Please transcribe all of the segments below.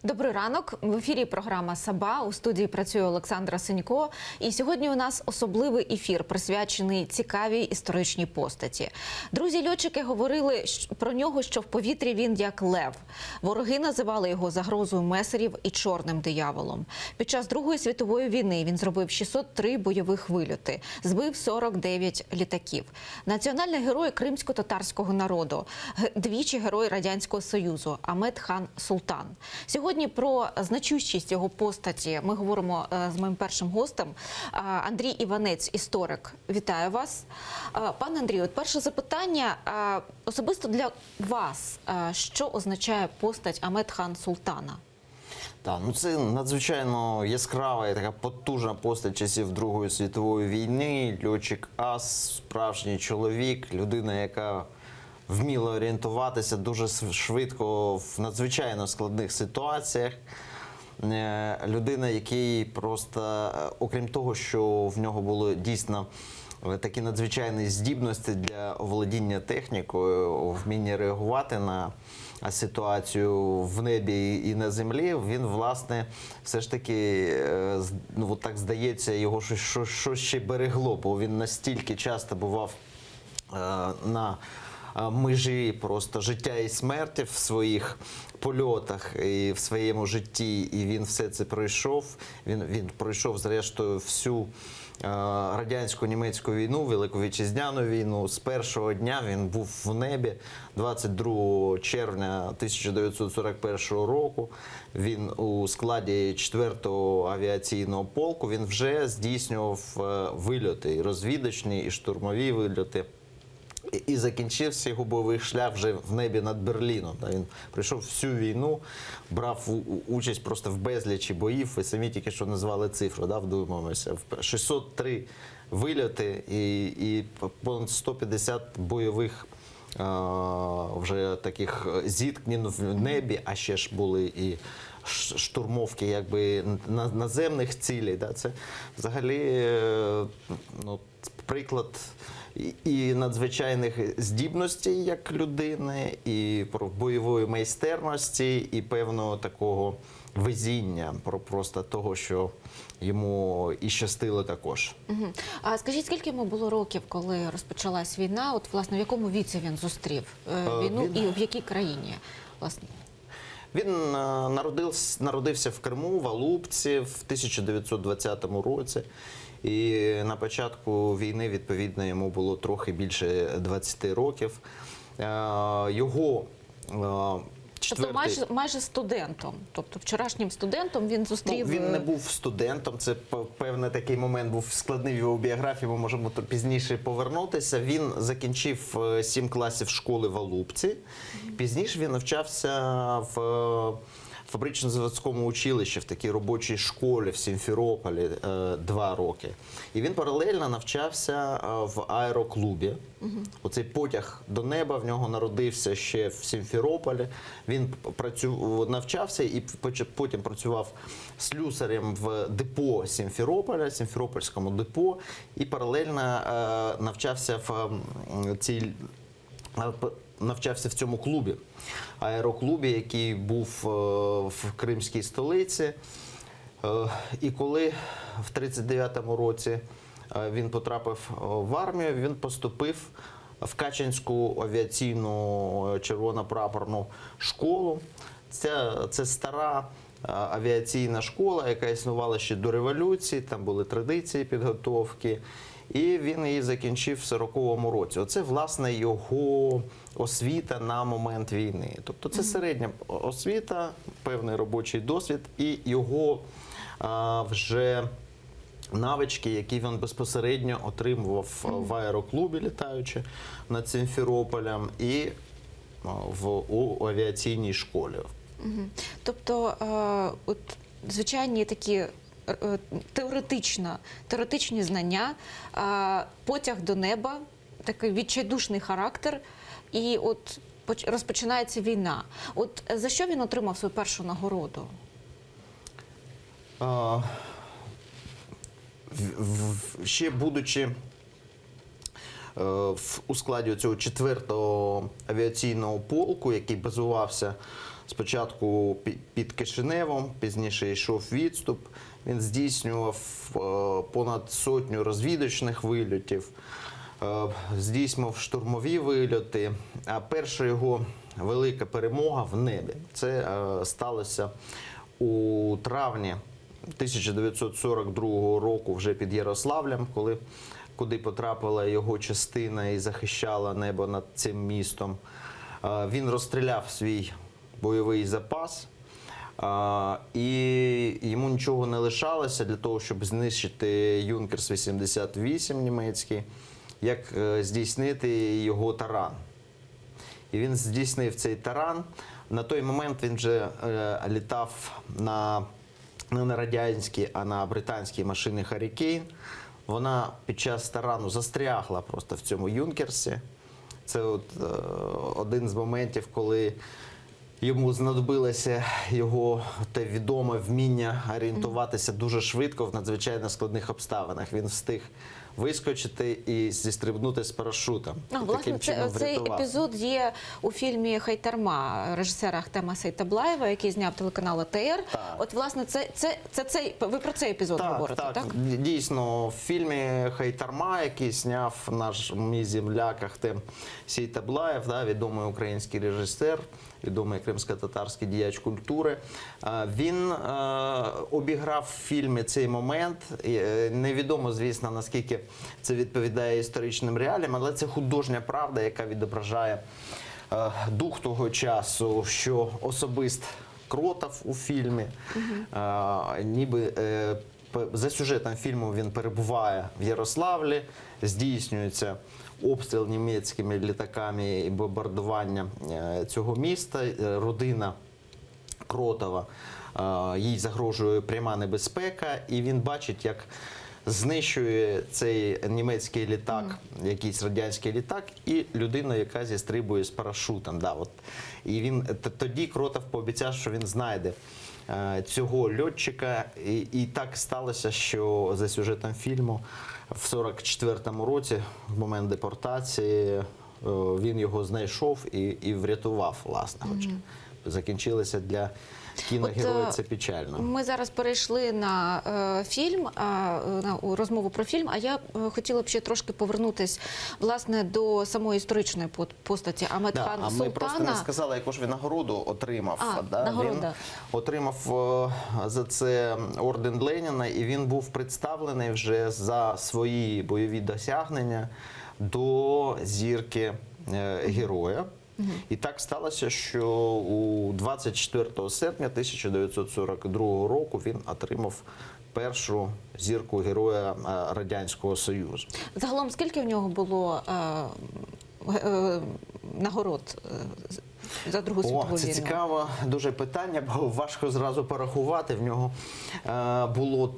Добрий ранок. В ефірі програма «Саба». У студії працює Олександра Сенько. І сьогодні у нас особливий ефір, присвячений цікавій історичній постаті. Друзі-льотчики говорили про нього, що в повітрі він як лев. Вороги називали його загрозою месерів і чорним дияволом. Під час Другої світової війни він зробив 603 бойових вильоти, збив 49 літаків. Національний герой кримсько-татарського народу, двічі герой Радянського Союзу Ахмед хан Султан. Сьогодні про значущість його постаті ми говоримо з моїм першим гостем. Андрій Іванець, історик. Вітаю вас. Пане Андрію, от перше запитання. Особисто для вас, що означає постать Ахмед хан Султана? Так, ну це надзвичайно яскрава і така потужна постать часів Другої світової війни. Льотчик-ас, справжній чоловік, людина, яка вміла орієнтуватися дуже швидко в надзвичайно складних ситуаціях. Людина, який просто, окрім того, що в нього були дійсно такі надзвичайні здібності для володіння технікою, вміння реагувати на ситуацію в небі і на землі, він, власне, все ж таки, ну, так здається, його щось ще берегло, бо він настільки часто бував на межі просто життя і смерті в своїх польотах і в своєму житті, і він все це пройшов. Він пройшов, зрештою, всю радянсько-німецьку війну, Велику Вітчизняну війну. З першого дня він був в небі 22 червня 1941 року. Він у складі 4-го авіаційного полку, він вже здійснював вильоти, і розвідувальні, і штурмові вильоти. І закінчився його бойовий шлях вже в небі над Берліном. Він пройшов всю війну, брав участь просто в безлічі боїв. Ви самі тільки що назвали цифру, вдумаємося. 603 вильоти і понад 150 бойових вже таких зіткнень в небі, а ще ж були і штурмовки якби наземних цілей. Це взагалі приклад і надзвичайних здібностей як людини, і про бойової майстерності, і певного такого везіння, про просто того, що йому і щастило також. Угу. А скажіть, скільки йому було років, коли розпочалась війна? От, власне, в якому віці він зустрів війну і в якій країні, власне? Він народився в Криму, в Алупці в 1920 році. І на початку війни, відповідно, йому було трохи більше 20 років. Його четвертий... Тобто майже студентом, тобто вчорашнім студентом він зустрів... Ну, він не був студентом, це певний такий момент був складний в його біографії, ми можемо пізніше повернутися. Він закінчив 7 класів школи в Алупці, пізніше він навчався в фабрично-заводському училищі, в такій робочій школі в Сімферополі 2 роки. І він паралельно навчався в аероклубі. Оцей потяг до неба в нього народився ще в Сімферополі. Він навчався і потім працював слюсарем в депо Сімферополя, Сімферопольському депо, і паралельно навчався в цьому клубі, аероклубі, який був в кримській столиці. І коли в 1939 році він потрапив в армію, він поступив в Качинську авіаційну червоно-прапорну школу. Це стара авіаційна школа, яка існувала ще до революції, там були традиції підготовки. І він її закінчив в 40-му році. Оце, власне, його освіта на момент війни. Тобто це середня освіта, певний робочий досвід і його вже навички, які він безпосередньо отримував в аероклубі, літаючи над Сімферополем, і у авіаційній школі. Тобто, от звичайні такі теоретичні знання, потяг до неба, такий відчайдушний характер, і от розпочинається війна. От за що він отримав свою першу нагороду? Ще будучи у складі цього 4-го авіаційного полку, який базувався спочатку під Кишиневом, пізніше йшов відступ. Він здійснював понад сотню розвідувальних вильотів, здійснював штурмові вильоти. А перша його велика перемога в небі – це сталося у травні 1942 року вже під Ярославлем, куди потрапила його частина і захищала небо над цим містом. Він розстріляв свій бойовий запас, і йому нічого не лишалося для того, щоб знищити Юнкерс-88 німецький, як здійснити його таран. І він здійснив цей таран. На той момент він вже літав не на радянській, а на британській машині «Харрікейн». Вона під час тарану застрягла просто в цьому Юнкерсі. Це один з моментів, коли йому знадобилося його те відоме вміння орієнтуватися дуже швидко в надзвичайно складних обставинах. Він встиг вискочити і зістрибнути з парашутом. Власне, цей епізод є у фільмі «Хайтарма» режисера Ахтема Сейтаблаєва, який зняв телеканал АТР. От, власне, ви про цей епізод говорите, так? Так, дійсно, в фільмі «Хайтарма», який зняв наш мій земляк Ахтем Сейтаблаєв, відомий український режисер, відомий кримсько-татарський діяч культури. Він обіграв в фільмі цей момент. Невідомо, звісно, наскільки це відповідає історичним реаліям, але це художня правда, яка відображає дух того часу, що особист Кротов у фільмі, ніби за сюжетом фільму він перебуває в Ярославлі, здійснюється обстріл німецькими літаками і бомбардування цього міста. Родина Кротова, їй загрожує пряма небезпека, і він бачить, як знищує цей німецький літак, якийсь радянський літак, і людина, яка зістрибує з парашутом. І він тоді Кротов пообіцяв, що він знайде цього льотчика, і так сталося, що за сюжетом фільму в 44-му році, в момент депортації, він його знайшов і врятував, власне. Хоча закінчилося для кіногероя це печально. Ми зараз перейшли на фільм, на розмову про фільм, а я хотіла б ще трошки повернутись, власне, до самої історичної постаті Ахмед-хан Султана. Ми просто не сказали, яку ж він нагороду отримав. Він отримав за це орден Леніна, і він був представлений вже за свої бойові досягнення до зірки героя. І так сталося, що у 24 серпня 1942 року він отримав першу зірку Героя Радянського Союзу. Загалом, скільки в нього було нагород за Другу світову війну? Це цікаве дуже питання, бо важко зразу порахувати. В нього було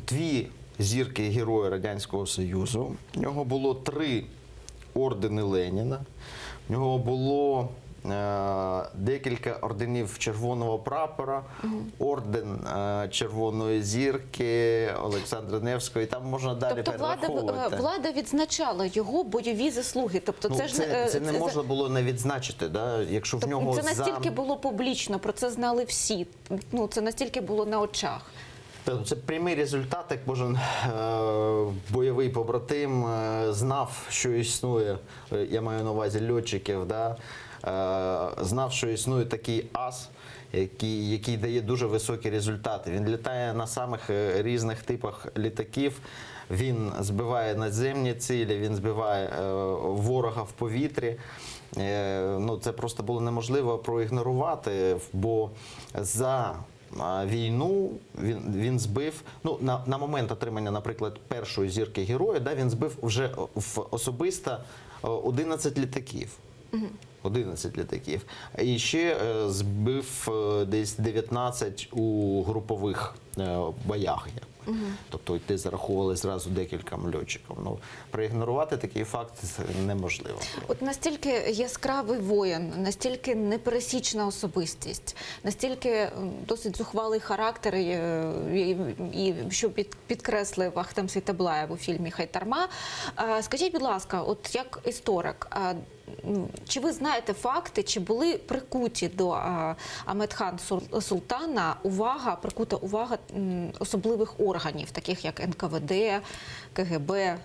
дві зірки Героя Радянського Союзу, в нього було 3 ордени Леніна, в нього було декілька орденів Червоного прапора, орден Червоної зірки Олександра Невського, і там можна далі перераховувати. Тобто влада відзначала його бойові заслуги. Тобто це не можна було не відзначити, якщо в нього це настільки було публічно, про це знали всі. Це настільки було на очах. Це прямий результат, як кожен бойовий побратим знав, що існує, я маю на увазі льотчиків, знав, що існує такий ас, який дає дуже високі результати. Він літає на самих різних типах літаків, він збиває наземні цілі, він збиває ворога в повітрі. Це просто було неможливо проігнорувати, бо за війну він збив, на момент отримання, наприклад, першої зірки Героя, він збив вже особисто 11 літаків. 11 літаків. І ще збив десь 19 у групових боях. Тобто ти зараховували зразу декілька льотчиків. Проігнорувати такий факт неможливо. От настільки яскравий воїн, настільки непересічна особистість, настільки досить зухвалий характер, і що підкреслив Ахтем Сейтаблаєв у фільмі «Хайтарма». Скажіть, будь ласка, от як історик, чи ви знаєте факти, чи були прикуті до Ахмедхан Султана прикута увага особливих органів, таких як НКВД, КГБ?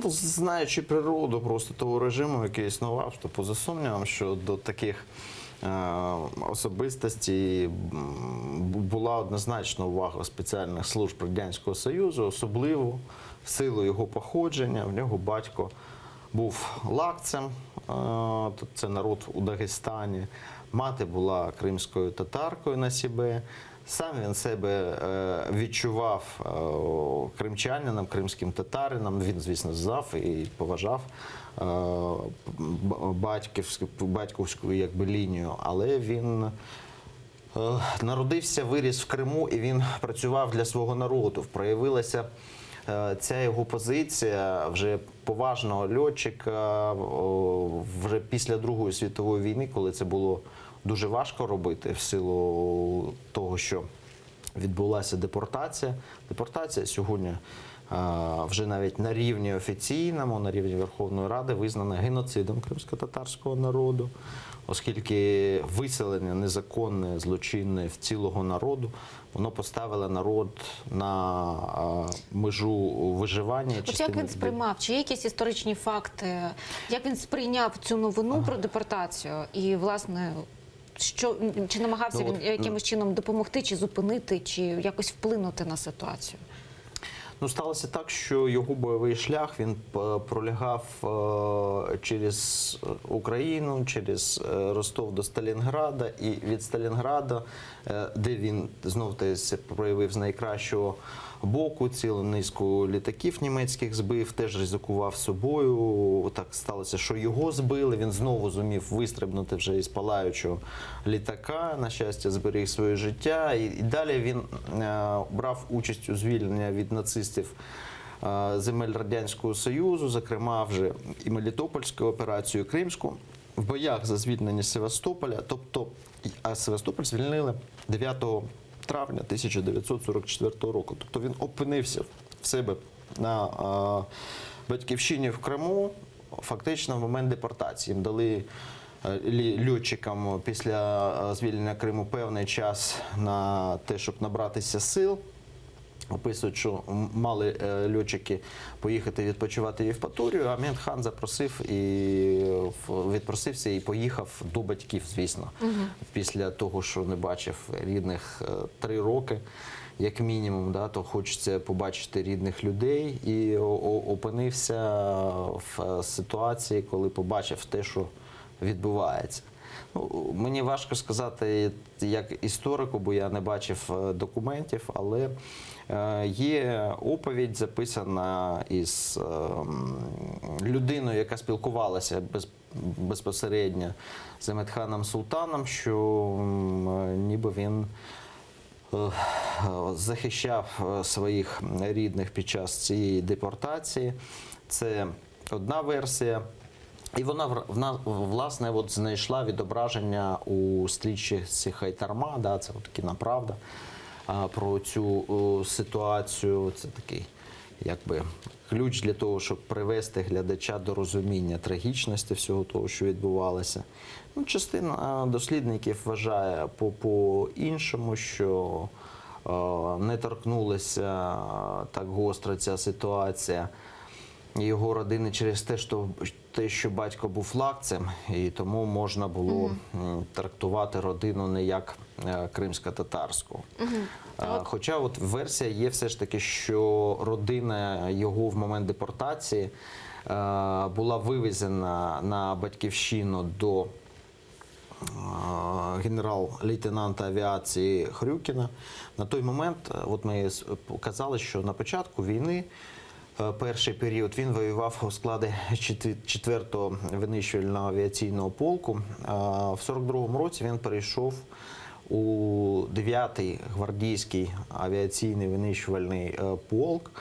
Ну, знаючи природу просто того режиму, який існував, то поза сумнівом, що до таких особистостей була однозначна увага спеціальних служб Радянського Союзу, особливо в силу його походження. В нього батько був лакцем, це народ у Дагестані, мати була кримською татаркою на себе. Сам він себе відчував кримчанином, кримським татарином. Він, звісно, знав і поважав батьківську якби лінію, але він народився, виріс в Криму і він працював для свого народу. Проявилася ця його позиція вже поважного льотчика вже після Другої світової війни, коли це було дуже важко робити в силу того, що відбулася депортація. Депортація сьогодні вже навіть на рівні офіційному, на рівні Верховної Ради визнана геноцидом кримсько-татарського народу, оскільки виселення незаконне, злочинне в цілого народу, воно поставило народ на межу виживання. От як він сприймав? Чи є якісь історичні факти? Як він сприйняв цю новину про депортацію? І, власне, чи намагався він якимось чином допомогти, чи зупинити, чи якось вплинути на ситуацію? Ну, сталося так, що його бойовий шлях, він пролягав через Україну, через Ростов до Сталінграда, і від Сталінграда, де він знов-таки проявив з найкращого боку, цілу низку літаків німецьких збив, теж ризикував собою. Так сталося, що його збили, він знову зумів вистрибнути вже із палаючого літака, на щастя, зберіг своє життя. І далі він брав участь у звільненні від нацистів земель Радянського Союзу, зокрема вже і Мелітопольську операцію, Кримську, в боях за звільнення Севастополя. Тобто, а Севастополь звільнили 9 травня 1944 року. Тобто він опинився в себе на батьківщині в Криму фактично в момент депортації. Їм дали льотчикам після звільнення Криму певний час на те, щоб набратися сил. Описують, що мали льотчики поїхати відпочивати в Євпаторію, а Ахмедхан запросив і відпросився і поїхав до батьків, звісно, після того, що не бачив рідних 3 роки, як мінімум, да, то хочеться побачити рідних людей, і опинився в ситуації, коли побачив те, що відбувається. Ну, мені важко сказати як історику, бо я не бачив документів, але є оповідь, записана із людиною, яка спілкувалася безпосередньо з Ахмедханом Султаном, що ніби він захищав своїх рідних під час цієї депортації. Це одна версія. І вона, власне, от знайшла відображення у стрічці Хайтарма, да, це от кіноправда, про цю ситуацію. Це такий, якби, ключ для того, щоб привести глядача до розуміння трагічності всього того, що відбувалося. Ну, частина дослідників вважає по-іншому, що не торкнулася так гостро ця ситуація його родини через те, що батько був лакцем, і тому можна було трактувати родину не як кримсько-татарську. Хоча от версія є все ж таки, що родина його в момент депортації була вивезена на батьківщину до генерал-лейтенанта авіації Хрюкіна. На той момент, от ми казали, що на початку війни перший період він воював у складі 4-го винищувального авіаційного полку. В 42-му році він перейшов у 9-й гвардійський авіаційний винищувальний полк.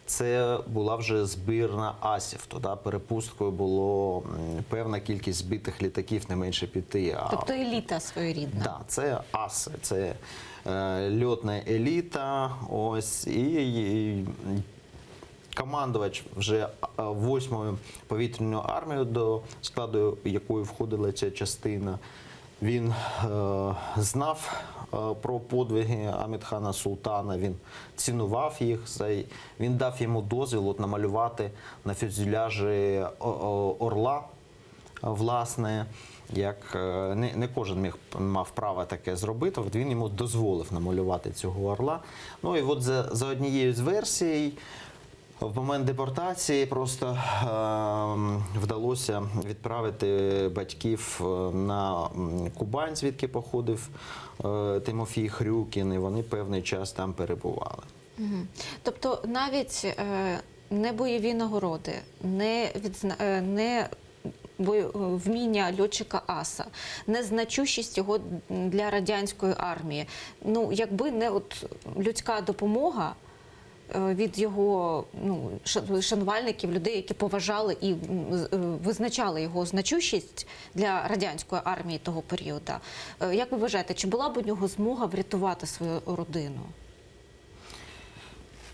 Це була вже збірна асів. Тоді перепусткою було певна кількість збитих літаків, не менше 5. Тобто еліта своєрідна. Так, це аси, це льотна еліта. Ось, і командувач вже 8-ї повітряною армією, до складу якої входила ця частина. Він знав про подвиги Амідхана Султана, він цінував їх, він дав йому дозвіл намалювати на фюзеляжі орла, власне, як не кожен мав право таке зробити, от він йому дозволив намалювати цього орла. Ну і от за однією з версій, в момент депортації просто вдалося відправити батьків на Кубань, звідки походив Тимофій Хрюкін, і вони певний час там перебували. Тобто навіть не бойові нагороди, не вміння льотчика аса, незначущість його для радянської армії. Ну, якби не от людська допомога від його шанувальників, людей, які поважали і визначали його значущість для радянської армії того періоду. Як ви вважаєте, чи була б у нього змога врятувати свою родину?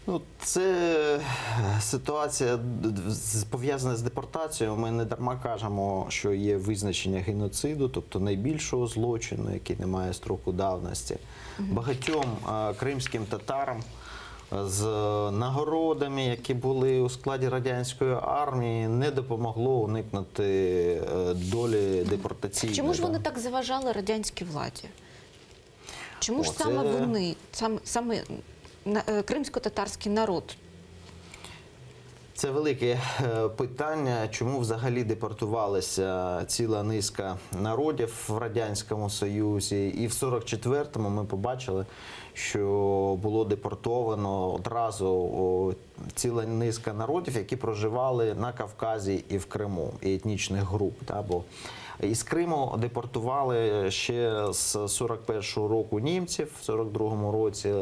Ну, це ситуація пов'язана з депортацією. Ми не дарма кажемо, що є визначення геноциду, тобто найбільшого злочину, який не має строку давності. Багатьом кримським татарам з нагородами, які були у складі радянської армії, не допомогло уникнути долі депортаційної. Чому ж вони так заважали радянській владі? Чому ж саме вони, саме кримсько-татарський народ? Це велике питання, чому взагалі депортувалася ціла низка народів в Радянському Союзі. І в 44-му ми побачили, що було депортовано одразу ціла низка народів, які проживали на Кавказі і в Криму, і етнічних груп. Бо із Криму депортували ще з 41-го року німців, в 42-му році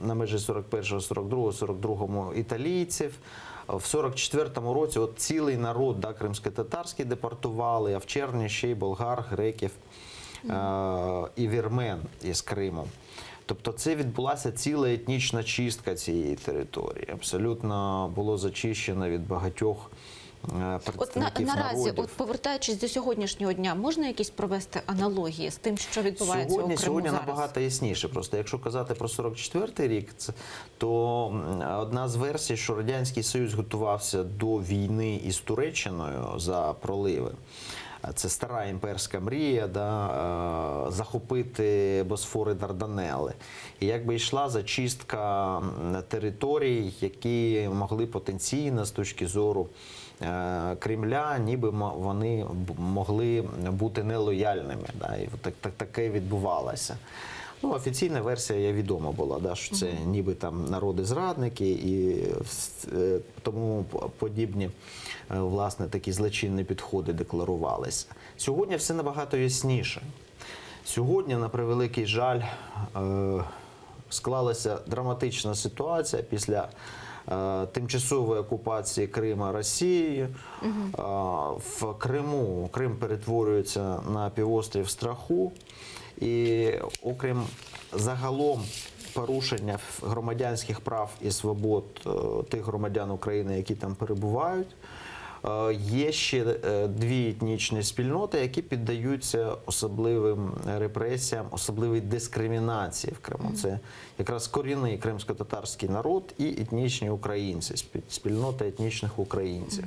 на межі 41-го, 42-го, 42-му італійців. В 44-му році от цілий народ кримсько-татарський депортували, а в червні ще й болгар, греків і вірмен із Криму. Тобто це відбулася ціла етнічна чистка цієї території. Абсолютно було зачищено від багатьох представників наразі, народів. повертаючись до сьогоднішнього дня, можна якісь провести аналогії з тим, що відбувається у Криму Сьогодні зараз? набагато ясніше. Просто якщо казати про 44-й рік, то одна з версій, що Радянський Союз готувався до війни із Туреччиною за проливи. Це стара імперська мрія, захопити Босфор і Дарданели. І якби йшла зачистка територій, які могли потенційно з точки зору Кремля, ніби вони могли бути нелояльними. І таке відбувалося. Ну, офіційна версія відома була, що це ніби там народи-зрадники і тому подібні, власне, такі злочинні підходи декларувалися. Сьогодні все набагато ясніше. Сьогодні, на превеликий жаль, склалася драматична ситуація після тимчасової окупації Крима Росією. В Криму Крим перетворюється на півострів страху. І окрім загалом порушення громадянських прав і свобод тих громадян України, які там перебувають, є ще дві етнічні спільноти, які піддаються особливим репресіям, особливій дискримінації в Криму. Це якраз корінний кримсько-татарський народ і етнічні українці, спільнота етнічних українців.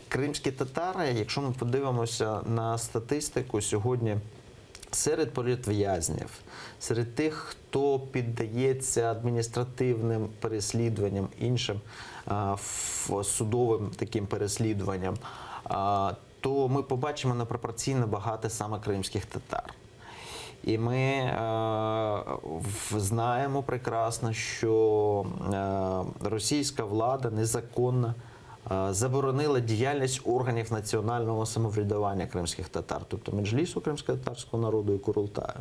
Кримські татари, якщо ми подивимося на статистику, сьогодні серед політв'язнів, серед тих, хто піддається адміністративним переслідуванням, іншим судовим таким переслідуванням, то ми побачимо непропорційно багато саме кримських татар. І ми знаємо прекрасно, що російська влада незаконно заборонила діяльність органів національного самоврядування кримських татар, тобто Меджлісу кримсько-татарського народу і Курултаю,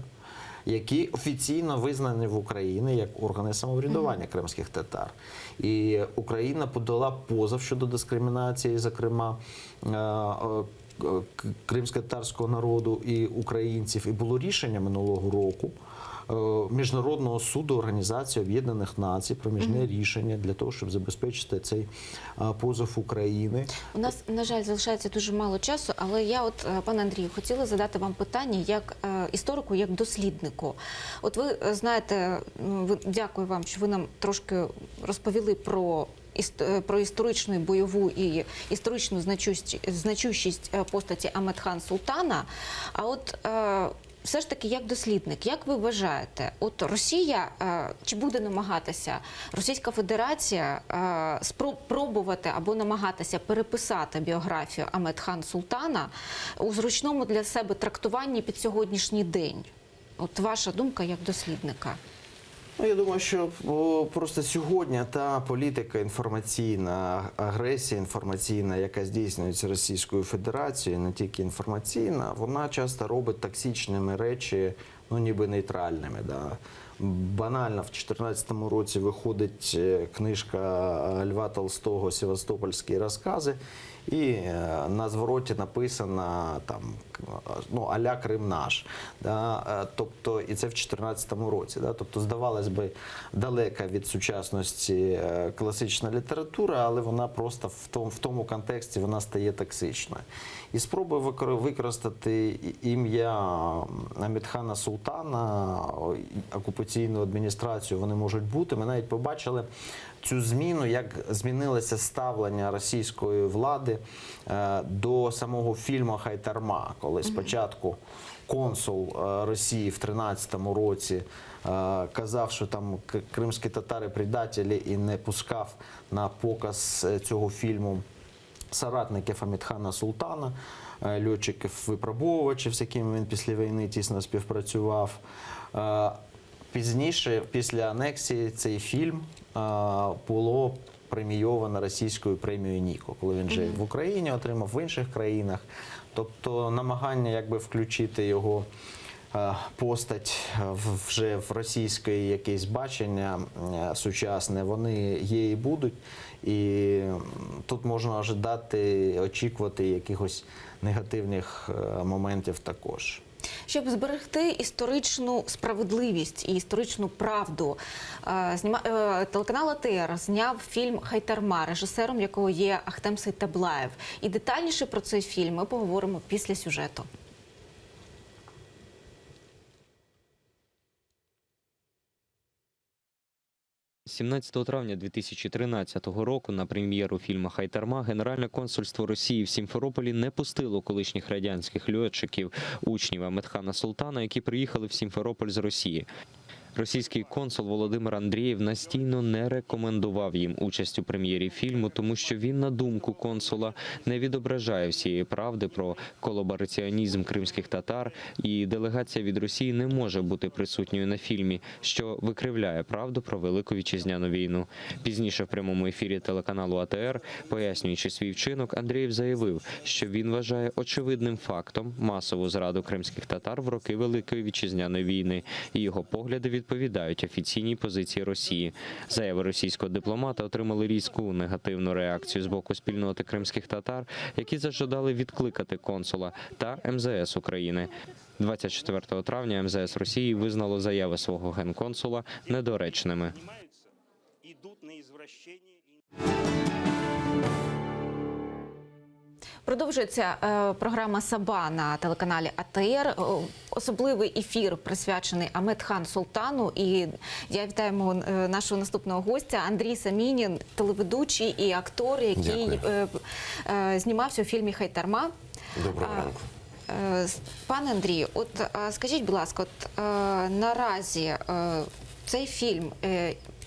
які офіційно визнані в Україні як органи самоврядування кримських татар. І Україна подала позов щодо дискримінації, зокрема, кримськотатарського народу і українців. І було рішення минулого року Міжнародного суду Організації Об'єднаних Націй, проміжне рішення для того, щоб забезпечити цей позов України. У нас, на жаль, залишається дуже мало часу, але я от, пане Андрію, хотіла задати вам питання як історику, як досліднику. От ви знаєте, дякую вам, що ви нам трошки розповіли про історичну бойову і історичну значущість постаті Амедхан Султана. А от все ж таки, як дослідник, як ви вважаєте, от Росія, чи буде намагатися, Російська Федерація спробувати або намагатися переписати біографію Амедхан Султана у зручному для себе трактуванні під сьогоднішній день? От ваша думка як дослідника. Ну, я думаю, що просто сьогодні та політика інформаційна, агресія інформаційна, яка здійснюється Російською Федерацією, не тільки інформаційна, вона часто робить токсичними речі, ну ніби нейтральними. Да. Банально в 2014 році виходить книжка Льва Толстого «Севастопольські розкази», і на звороті написано там, ну, а-ля Крим наш. Да? Тобто, і це в 2014 році. Да? Тобто, здавалось би, далека від сучасності класична література, але вона просто в тому контексті вона стає токсичною. І спроби використати ім'я Амедхана Султана, окупаційну адміністрацію, вони можуть бути. Ми навіть побачили цю зміну, як змінилося ставлення російської влади до самого фільму «Хайтарма», коли спочатку консул Росії в 2013 році казав, що там кримські татари предателі, і не пускав на показ цього фільму соратників Амедхана Султана, льотчиків-випробовувачів, з якими він після війни тісно співпрацював. Пізніше, після анексії, цей фільм було премійовано російською премією Ніко, коли він жив в Україні, отримав в інших країнах. Тобто намагання якби включити його постать вже в російське якесь бачення сучасне, вони є і будуть. І тут можна очікувати якихось негативних моментів також. Щоб зберегти історичну справедливість і історичну правду, телеканал АТР зняв фільм «Хайтарма», режисером якого є Ахтем Сейтаблаєв. І детальніше про цей фільм ми поговоримо після сюжету. 17 травня 2013 року на прем'єру фільму «Хайтарма» Генеральне консульство Росії в Сімферополі не пустило колишніх радянських льотчиків, учнів Амедхана Султана, які приїхали в Сімферополь з Росії. Російський консул Володимир Андрієв настійно не рекомендував їм участь у прем'єрі фільму, тому що він, на думку консула, не відображає всієї правди про колабораціонізм кримських татар, і делегація від Росії не може бути присутньою на фільмі, що викривляє правду про Велику Вітчизняну війну. Пізніше в прямому ефірі телеканалу АТР, пояснюючи свій вчинок, Андрієв заявив, що він вважає очевидним фактом масову зраду кримських татар в роки Великої Вітчизняної війни, і його погляди відповідають офіційній позиції Росії. Заяви російського дипломата отримали різку негативну реакцію з боку спільноти кримських татар, які зажадали відкликати консула та МЗС України. 24 травня МЗС Росії визнало заяви свого генконсула недоречними. Продовжується програма «Саба» на телеканалі АТР. Особливий ефір присвячений Амедхан Султану. І я вітаю нашого наступного гостя Андрій Самінін, телеведучий і актор, який знімався у фільмі «Хайтарма». Доброго ранку. Пане Андрію, от скажіть, будь ласка, наразі цей фільм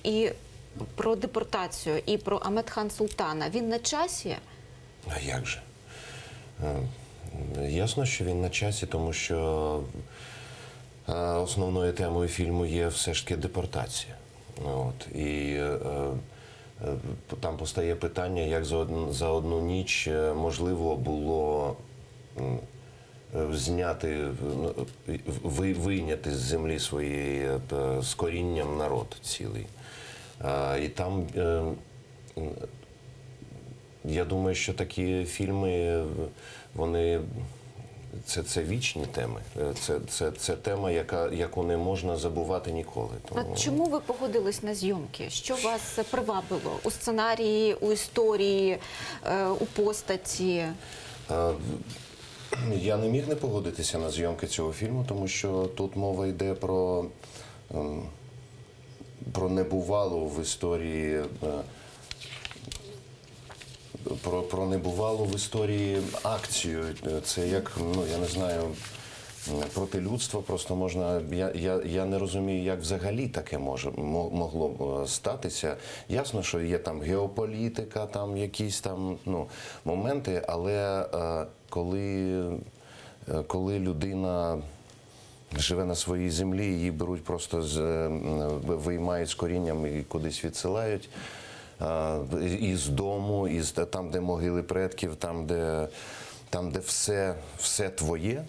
і про депортацію, і про Амедхан Султана, він на часі? А як же? Ясно, що він на часі, тому що основною темою фільму є все ж таки депортація. От. І там постає питання, як за одну ніч можливо було вийняти з землі своєї з корінням народ цілий. І там я думаю, що такі фільми вони це вічні теми. Це тема, яку не можна забувати ніколи. А чому ви погодились на зйомки? Що вас привабило у сценарії, у історії, у постаті? Я не міг не погодитися на зйомки цього фільму, тому що тут мова йде про небувалу в історії, про небувалу в історії акцію. Це як, я не знаю, проти людства просто можна. Я не розумію, як взагалі таке могло б статися. Ясно, що є там геополітика, там якісь там моменти, але коли людина живе на своїй землі, її беруть просто виймають з корінням і кудись відсилають. Із дому, там, де могили предків, там, де все твоє.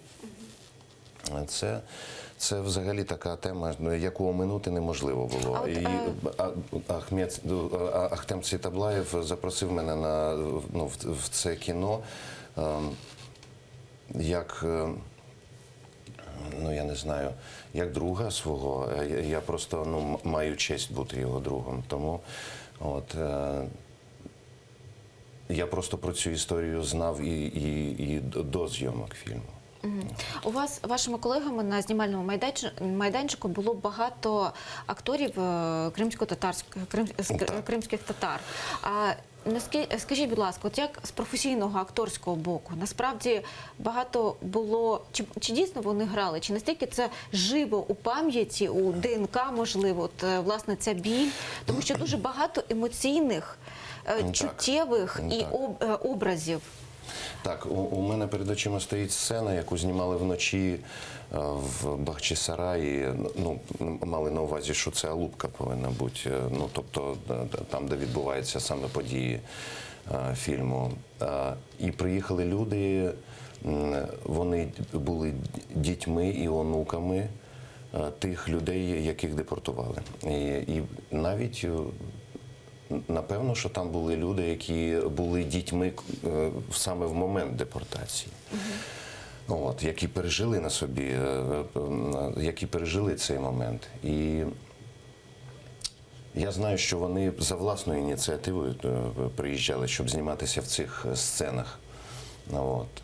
Це взагалі така тема, яку оминути неможливо було. Ахтем Цвітаблаєв запросив мене в це кіно як, я не знаю, як друга свого. Я просто маю честь бути його другом. Тому я просто про цю історію знав і до зйомок фільму. У вас, вашими колегами на знімальному майданчику було багато акторів кримських татар. Скажіть, будь ласка, от як з професійного акторського боку, насправді багато було, чи дійсно вони грали, чи настільки це живо у пам'яті, у ДНК, можливо, от, власне, ця біль, тому що дуже багато емоційних, чуттєвих і образів. Так, у мене перед очима стоїть сцена, яку знімали вночі в Бахчисараї. Мали на увазі, що це Алупка повинна бути. Тобто там, де відбуваються саме події фільму. І приїхали люди, вони були дітьми і онуками тих людей, яких депортували. І навіть напевно, що там були люди, які були дітьми саме в момент депортації. Які пережили на собі, які пережили цей момент. І я знаю, що вони за власною ініціативою приїжджали, щоб зніматися в цих сценах.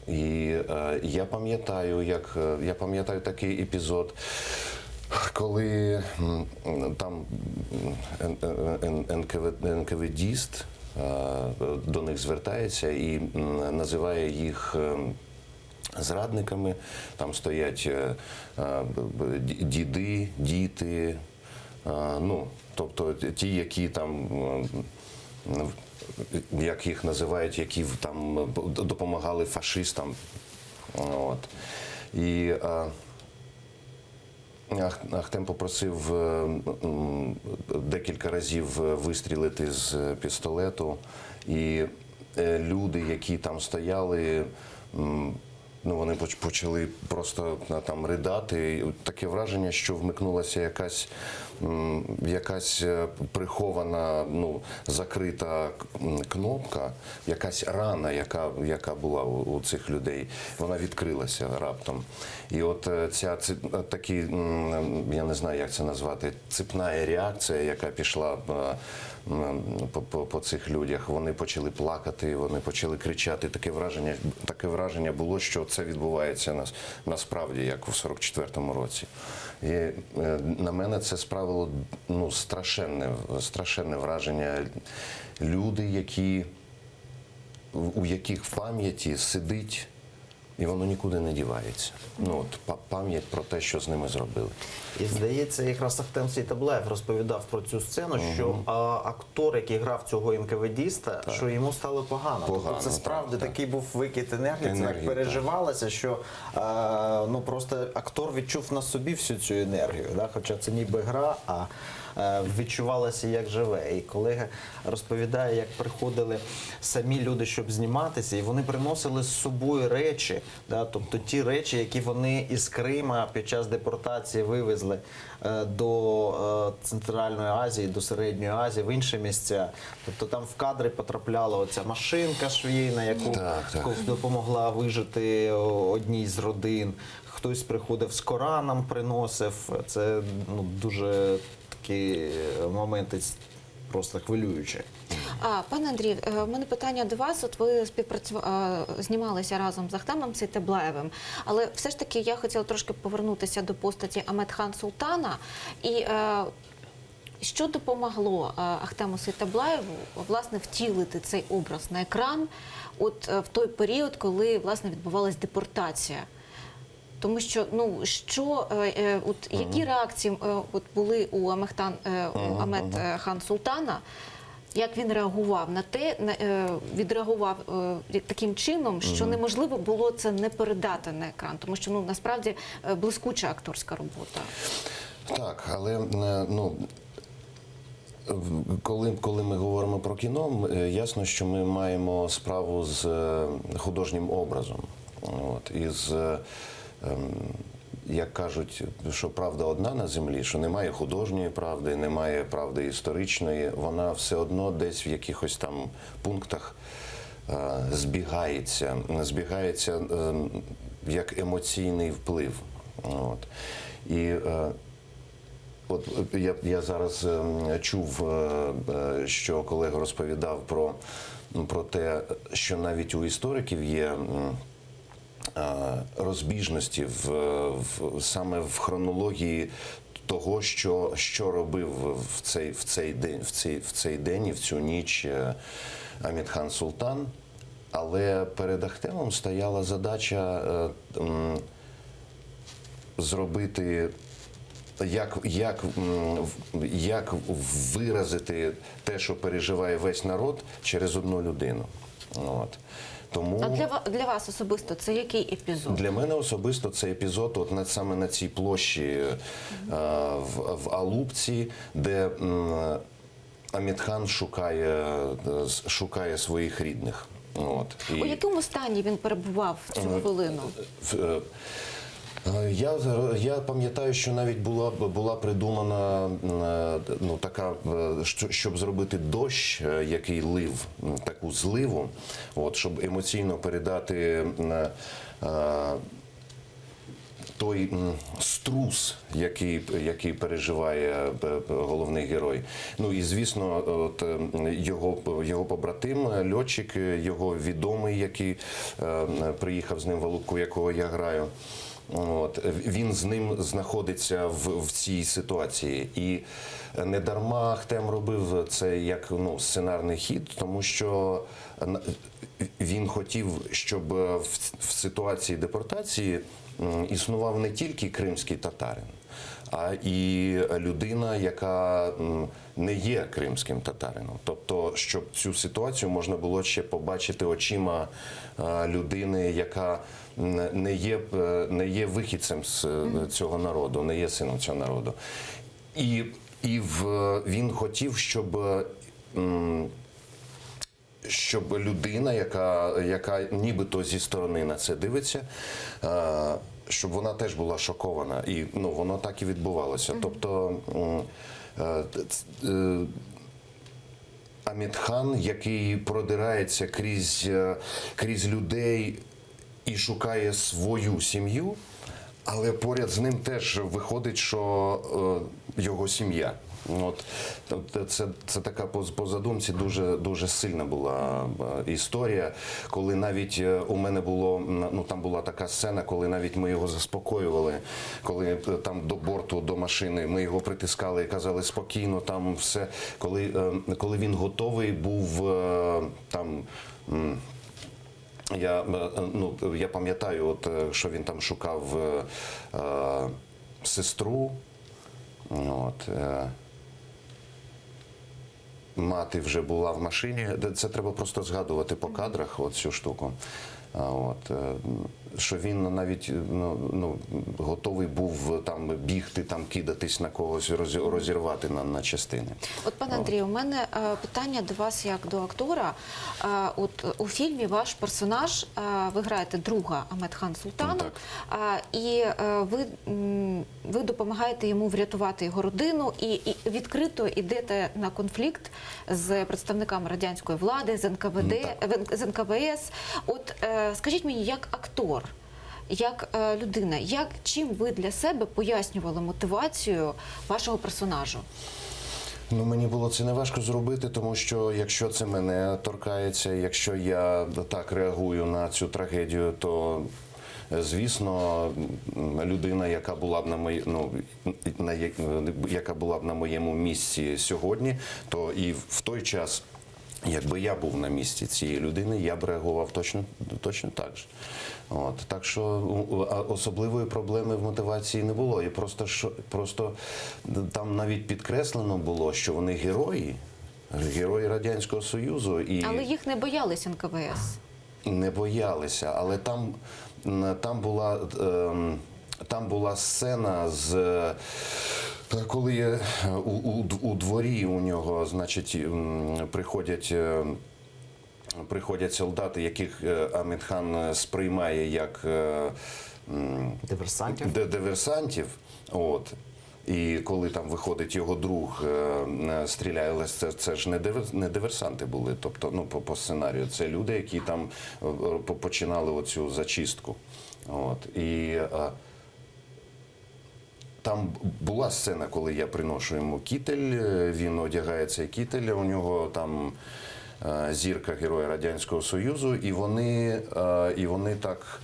І я пам'ятаю такий епізод, коли там НКВДіст до них звертається і називає їх зрадниками. Там стоять діди, діти, тобто ті, які там, як їх називають, які там допомагали фашистам. І Ахтем попросив декілька разів вистрілити з пістолету, і люди, які там стояли, вони почали просто там ридати. Таке враження, що вмикнулася якась прихована, закрита кнопка, якась рана, яка була у цих людей, вона відкрилася раптом. І от такі, я не знаю, як це назвати, цепна реакція, яка пішла по цих людях. Вони почали плакати, вони почали кричати. Таке враження було, що це відбувається насправді, як у 44-му році. І на мене це справило страшенне враження. Люди, у яких в пам'яті сидить, і воно нікуди не дівається. Пам'ять про те, що з ними зробили. І здається, якраз Ахтем Цвітаблаєв розповідав про цю сцену, що актор, який грав цього НКВДіста, що йому стало погано. Тобто це справді такий був викид енергії, це так переживалося, що просто актор відчув на собі всю цю енергію. Хоча це ніби гра, а відчувалося, як живе. І колега розповідає, як приходили самі люди, щоб зніматися, і вони приносили з собою речі, Да? Тобто ті речі, які вони із Крима під час депортації вивезли до Центральної Азії, до Середньої Азії, в інші місця. Тобто там в кадри потрапляла оця машинка швейна, яку допомогла вижити одній з родин. Хтось приходив з Кораном, приносив. Це дуже такі моменти просто хвилюючі. Пане Андрію, в мене питання до вас. От ви знімалися разом з Ахтемом Сейтаблаєвим, але все ж таки я хотіла трошки повернутися до постаті Аметхан Султана. І що допомогло Ахтему Сейтаблаєву, власне, втілити цей образ на екран от в той період, коли, власне, відбувалась депортація? Тому що, які реакції були у Аметхан Султана, як він реагував на те, відреагував таким чином, що неможливо було це не передати на екран, тому що насправді блискуча акторська робота. Так, але коли ми говоримо про кіно, ясно, що ми маємо справу з художнім образом. Як кажуть, що правда одна на землі, що немає художньої правди, немає правди історичної, вона все одно десь в якихось там пунктах збігається як емоційний вплив. І я зараз чув, що колега розповідав про те, що навіть у істориків є розбіжності саме в хронології того, що робив в цей день і в цю ніч Аметхан Султан. Але перед Ахтемом стояла задача зробити, як виразити те, що переживає весь народ, через одну людину. Тому для вас особисто це який епізод? Для мене особисто це епізод саме на цій площі в Алупці, де Аметхан шукає своїх рідних. У якому стані він перебував в цю хвилину? Я пам'ятаю, що навіть була придумана така, щоб зробити дощ, який лив, таку зливу, щоб емоційно передати той струс, який переживає головний герой. І, звісно, його побратим, льотчик, його відомий, який приїхав з ним в Алупку, якого я граю. Він з ним знаходиться в цій ситуації. І не дарма Ахтем робив це як сценарний хід, тому що він хотів, щоб в ситуації депортації існував не тільки кримський татарин, а і людина, яка не є кримським татарином. Тобто, щоб цю ситуацію можна було ще побачити очима людини, яка не є вихідцем з цього народу, не є сином цього народу. І він хотів, щоб людина, яка нібито зі сторони на це дивиться, щоб вона теж була шокована. І воно так і відбувалося. Тобто Аметхан, який продирається крізь людей і шукає свою сім'ю, але поряд з ним теж виходить, що його сім'я. Це така по задумці дуже сильна була історія, коли навіть у мене там була така сцена, коли навіть ми його заспокоювали, коли там до борту, до машини, ми його притискали і казали спокійно, там все, коли він готовий був там. Я пам'ятаю, що він там шукав сестру. Мати вже була в машині. Це треба просто згадувати по кадрах цю штуку. Що він навіть готовий був там бігти, там кидатись на когось, розірвати на частини. От, пане Андрію, у мене питання до вас як до актора. От у фільмі ваш персонаж, ви граєте друга Амедхан Султана, Так. і ви допомагаєте йому врятувати його родину і відкрито йдете на конфлікт з представниками радянської влади, з НКВД, з НКВС. От скажіть мені, як актор, як людина, чим ви для себе пояснювали мотивацію вашого персонажу? Ну, мені було це не важко зробити, тому що якщо це мене торкається, якщо я так реагую на цю трагедію, то звісно, людина, яка була б яка була б на моєму місці сьогодні, то і в той час, якби я був на місці цієї людини, я б реагував точно так же. Так що особливої проблеми в мотивації не було. І просто там навіть підкреслено було, що вони герої Радянського Союзу. Але їх не боялись НКВС. Не боялися, але там була сцена коли у дворі у нього, значить, приходять солдати, яких Амедхан сприймає як диверсантів. І коли там виходить його друг, стріляє, але це ж не диверсанти були, тобто, по сценарію, це люди, які там починали оцю зачистку. І там була сцена, коли я приношу йому кітель, він одягає цей кітель, у нього там зірка Героя Радянського Союзу, і вони так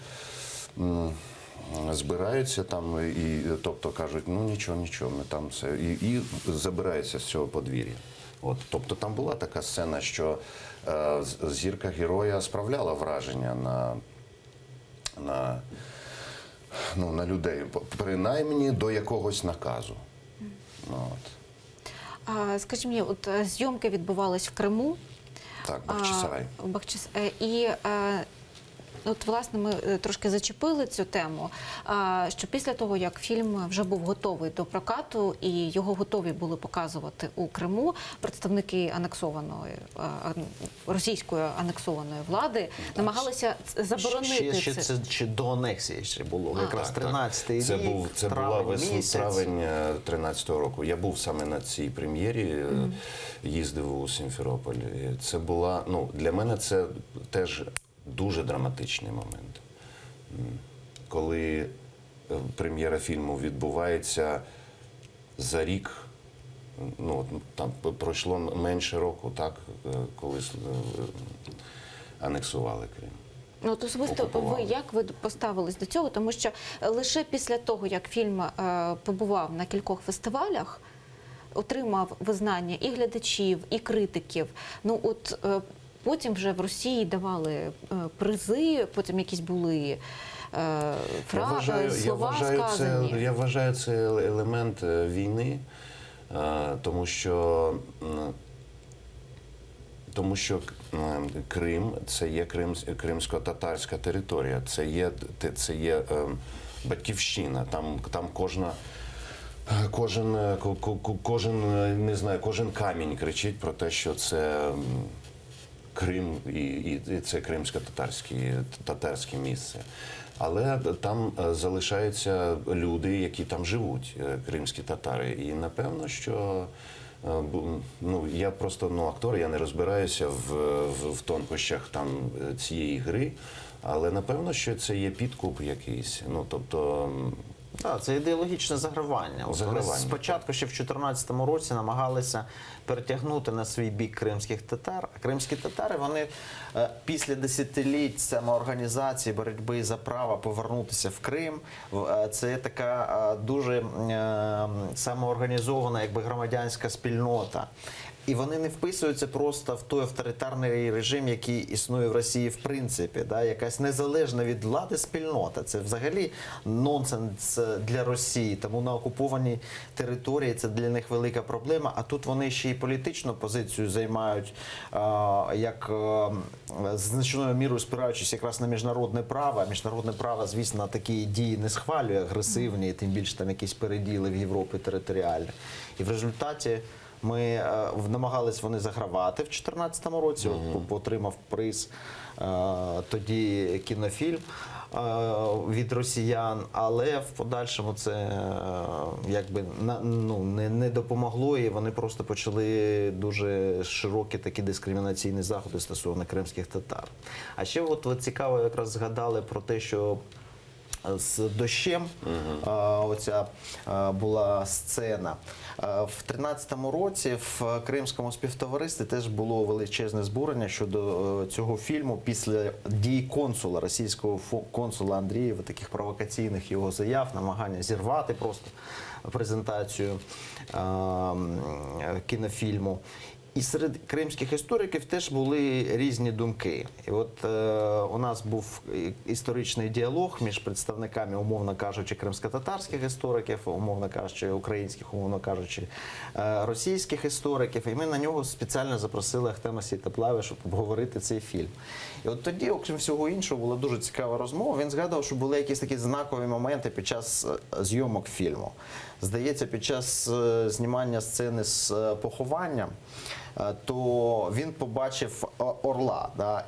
збираються там, тобто кажуть, нічого, ми там все, і забираються з цього подвір'я. Тобто там була така сцена, що зірка Героя справляла враження на людей, принаймні до якогось наказу. Скажіть мені, от зйомки відбувались в Криму. Так, Бахчисарай. І от, власне, ми трошки зачепили цю тему, що після того, як фільм вже був готовий до прокату і його готові були показувати у Криму, представники російської анексованої влади намагалися заборонити це. Ще до анексії ще було, якраз 13-й рік, Це була травень 13-го року. Я був саме на цій прем'єрі, їздив у Сімферополь. Це була, для мене це теж дуже драматичний момент. Коли прем'єра фільму відбувається за рік, там пройшло менше року, так, коли анексували Крим. Особисто як ви поставились до цього? Тому що лише після того, як фільм побував на кількох фестивалях, отримав визнання і глядачів, і критиків, потім вже в Росії давали призи, потім якісь були слова сказані. Я вважаю, це елемент війни, тому що Крим – це є кримсько-татарська територія, це є батьківщина, там кожен камінь кричить про те, що це Крим і це кримсько-татарське місце. Але там залишаються люди, які там живуть, кримські татари. І напевно, що я просто актор, я не розбираюся в тонкощах там цієї гри, але напевно, що це є підкуп якийсь. Так, це ідеологічне загравання. Спочатку ще в 2014 році намагалися перетягнути на свій бік кримських татар. А кримські татари, вони після десятиліть самоорганізації, боротьби за право повернутися в Крим, це така дуже самоорганізована громадянська спільнота. І вони не вписуються просто в той авторитарний режим, який існує в Росії в принципі. Да? Якась незалежна від влади спільнота. Це взагалі нонсенс для Росії. Тому на окупованій території це для них велика проблема. А тут вони ще й політичну позицію займають, як значною мірою спираючись якраз на міжнародне право. Міжнародне право, звісно, такі дії не схвалює, агресивні, тим більше там якісь переділи в Європі територіальні. І в результаті ми намагались вони загравати в 2014 році, отримав приз тоді кінофільм від росіян, але в подальшому це якби не допомогло, і вони просто почали дуже широкі такі дискримінаційні заходи стосовно кримських татар. А ще от цікаво, якраз згадали про те, що з дощем оця була сцена. В 13-му році в Кримському співтоваристві теж було величезне збурення щодо цього фільму після дій консула, російського консула Андрієва, таких провокаційних його заяв, намагання зірвати просто презентацію кінофільму. І серед кримських істориків теж були різні думки. І от у нас був історичний діалог між представниками, умовно кажучи, кримськотатарських істориків, умовно кажучи, українських, умовно кажучи, російських істориків. І ми на нього спеціально запросили Ахтема Сеітаблаєва, щоб обговорити цей фільм. І от тоді, окрім всього іншого, була дуже цікава розмова. Він згадував, що були якісь такі знакові моменти під час зйомок фільму. Здається, під час знімання сцени з похованням, то він побачив орла, да,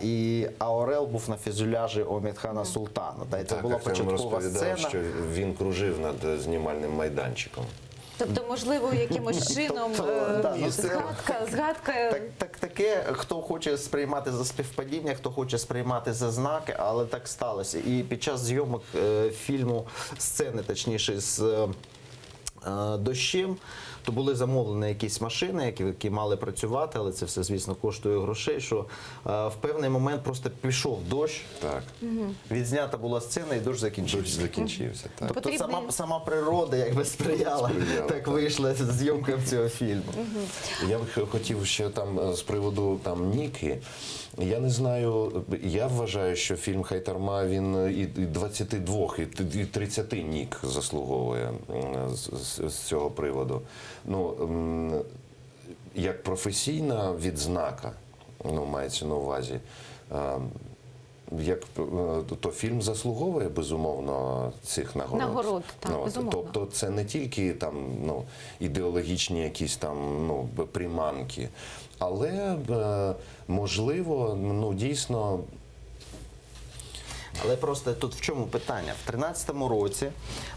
а орел був на фюзеляжі у Амітхана Султана. Да, і це була початкова сцена. Що він кружив над знімальним майданчиком. Тобто, можливо, якимось чином згадка. Таке, хто хоче сприймати за співпадіння, хто хоче сприймати за знаки, але так сталося. І під час зйомок фільму, сцени, точніше, з дощем, то були замовлені якісь машини, які мали працювати, але це все, звісно, коштує грошей, що в певний момент просто пішов дощ, Так. відзнята була сцена і дощ закінчився. Так. Тобто сама природа якби сприяла, так вийшла зйомкам цього фільму. Я б хотів ще там з приводу Ніки. Я не знаю, я вважаю, що фільм «Хайтарма» він і 22, і 30 Нік заслуговує з цього приводу. Ну, як професійна відзнака, мається на увазі, то фільм заслуговує, безумовно, цих нагород. Так, безумовно. Тобто це не тільки там, ідеологічні якісь там приманки, але, можливо, дійсно... Але просто тут в чому питання? В 13-му році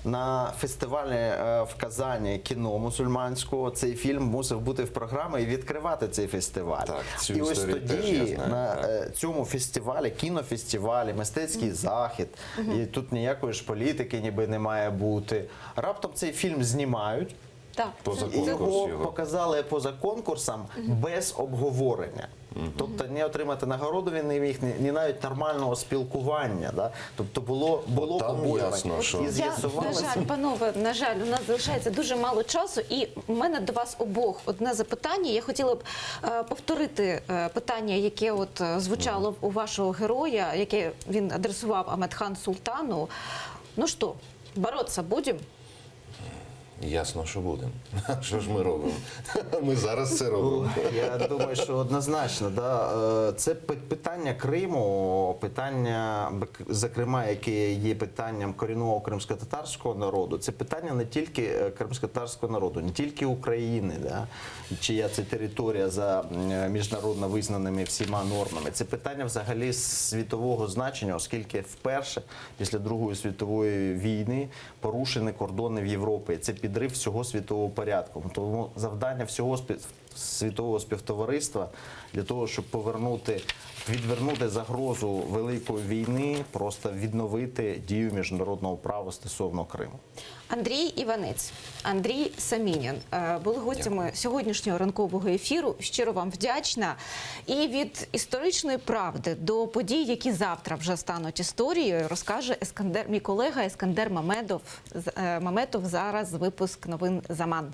на фестивалі в Казані кіно мусульманського цей фільм мусив бути в програмі і відкривати цей фестиваль. Так, цю і ось історію теж тоді я знаю, на цьому фестивалі, кінофестивалі, мистецький захід, і тут ніякої ж політики ніби не має бути. Раптом цей фільм знімають. Так, Поза І його конкурс показали поза конкурсом без обговорення. Тобто не отримати нагороду він не міг, ні навіть нормального спілкування. Да? Тобто було там побоювання. ясно, що- І На з'ясувалося... жаль, панове, на жаль, у нас залишається дуже мало часу, і в мене до вас обох одне запитання. Я хотіла б повторити питання, яке от звучало у вашого героя, яке він адресував Амітхан Султану. Ну що, боротися будемо? Ясно, що будемо. Що ж ми робимо? Ми зараз це робимо. Я думаю, що однозначно, да, це питання Криму, питання, зокрема, яке є питанням корінного кримськотатарського народу, це питання не тільки кримськотатарського народу, не тільки України, да, чия це територія за міжнародно визнаними всіма нормами. Це питання взагалі світового значення, оскільки вперше після Другої світової війни порушені кордони в Європі. Це підрив всього світового порядку. Тому завдання всього світового співтовариства для того, щоб відвернути загрозу великої війни, просто відновити дію міжнародного права стосовно Криму. Андрій Іванець, Андрій Самінін були гостями сьогоднішнього ранкового ефіру. Щиро вам вдячна. І від історичної правди до подій, які завтра вже стануть історією, розкаже мій колега Ескандер Маметов. Зараз випуск новин «Заман».